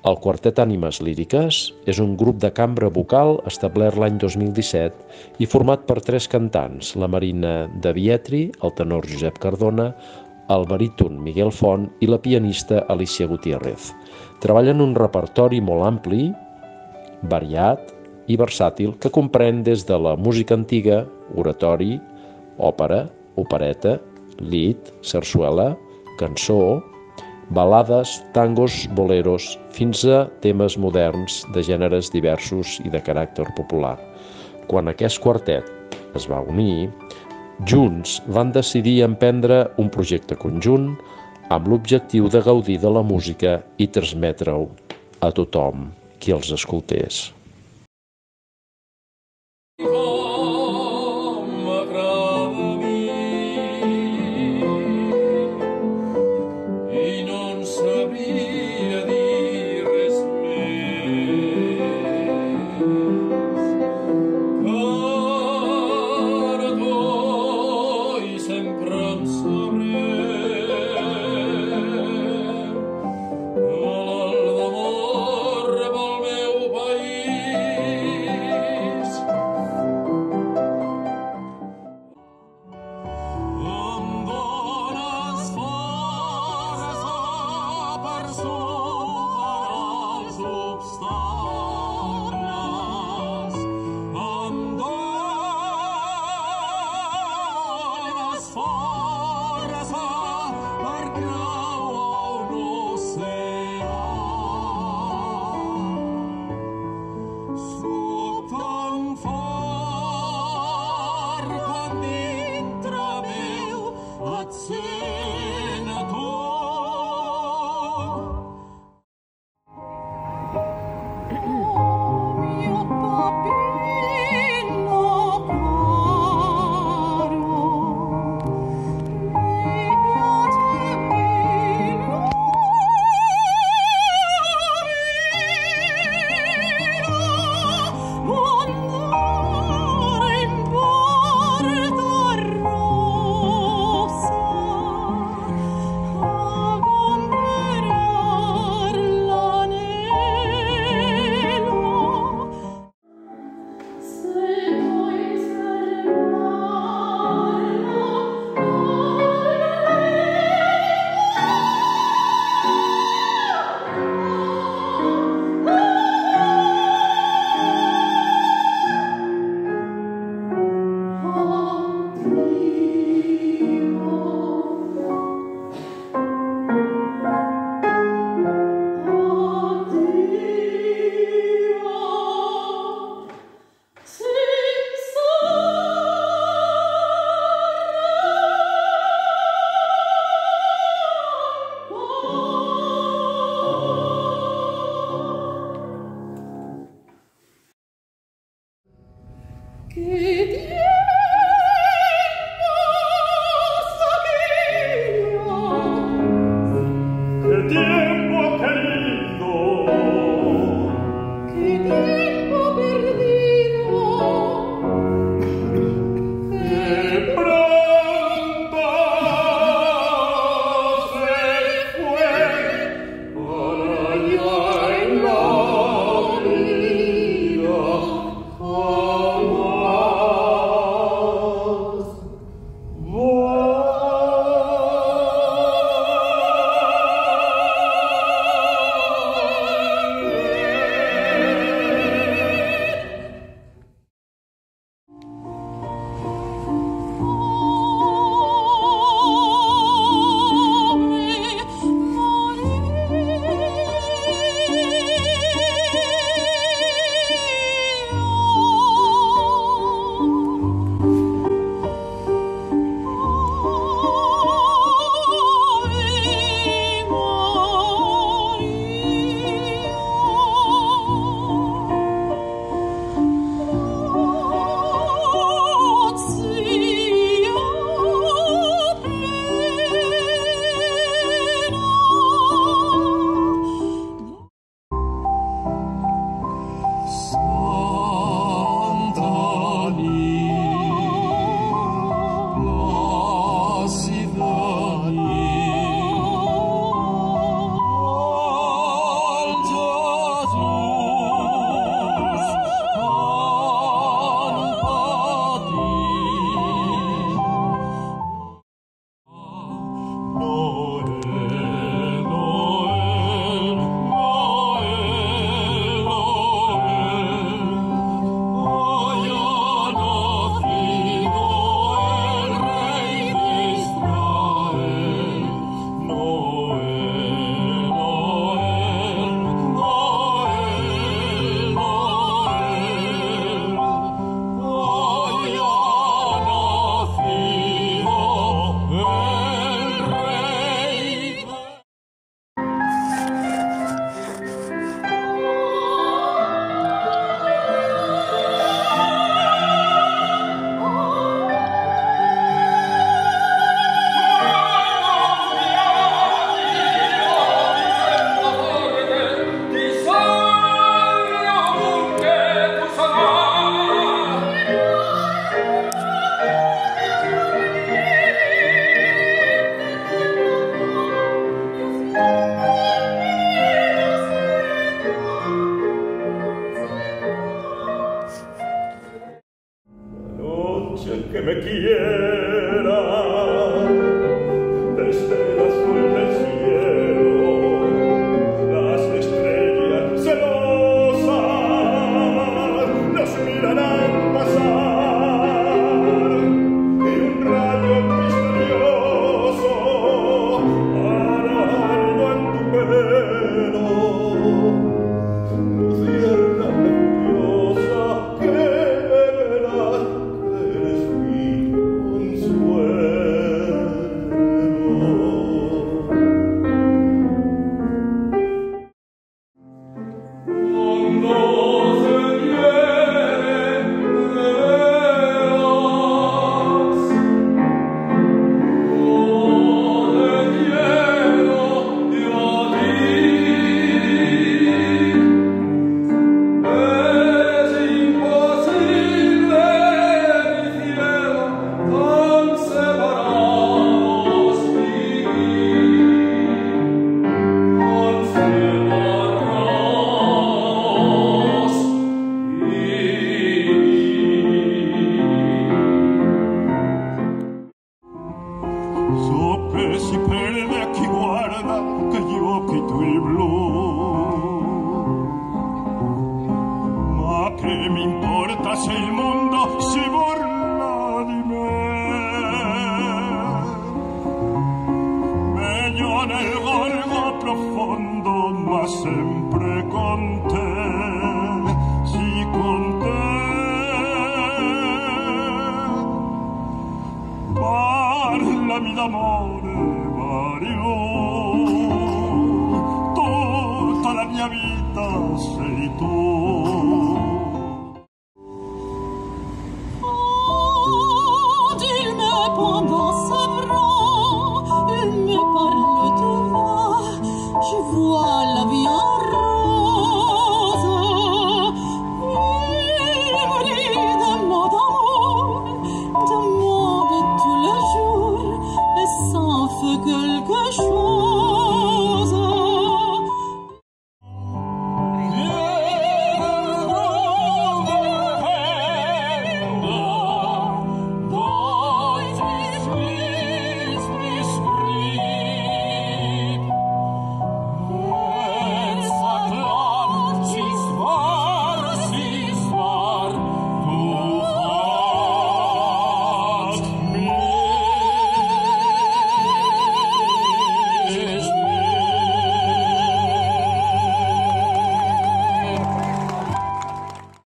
El Quartet Ànimes Líriques és un grup de cambra vocal establert l'any 2017 i format per 3 cantants, la Marina de Vietri, el tenor Josep Cardona, el baríton Miguel Font i la pianista Alicia Gutiérrez. Treballen un repertori molt ampli, variat i versàtil que comprèn des de la música antiga, oratori, òpera, opereta, lied, sarsuela, cançó, balades, tangos, boleros, fins a temes moderns de gèneres diversos i de caràcter popular. Quan aquest quartet es va unir, junts van decidir emprendre un projecte conjunt amb l'objectiu de gaudir de la música i transmetre-ho a tothom qui els escoltés. Oh me quiera desde el azul del cielo. Las estrellas celosas nos mirarán pasar y un rayo misterioso hará algo en tu pelo. Lucierna furiosa que verás que eres mi consuelo. Cuando se viene de veras, con el hielo y a es imposible, mi cielo, tan separados vivir, tan separados vivir. Sopessi perde a chi guarda che gli occhi tuoi blu. Ma che mi importa se il mondo si burla di me? Meglio nel gorgo profondo, ma sempre con te, sì con te. Parlami d'amore, Mario, tutta la mia vita sei tu.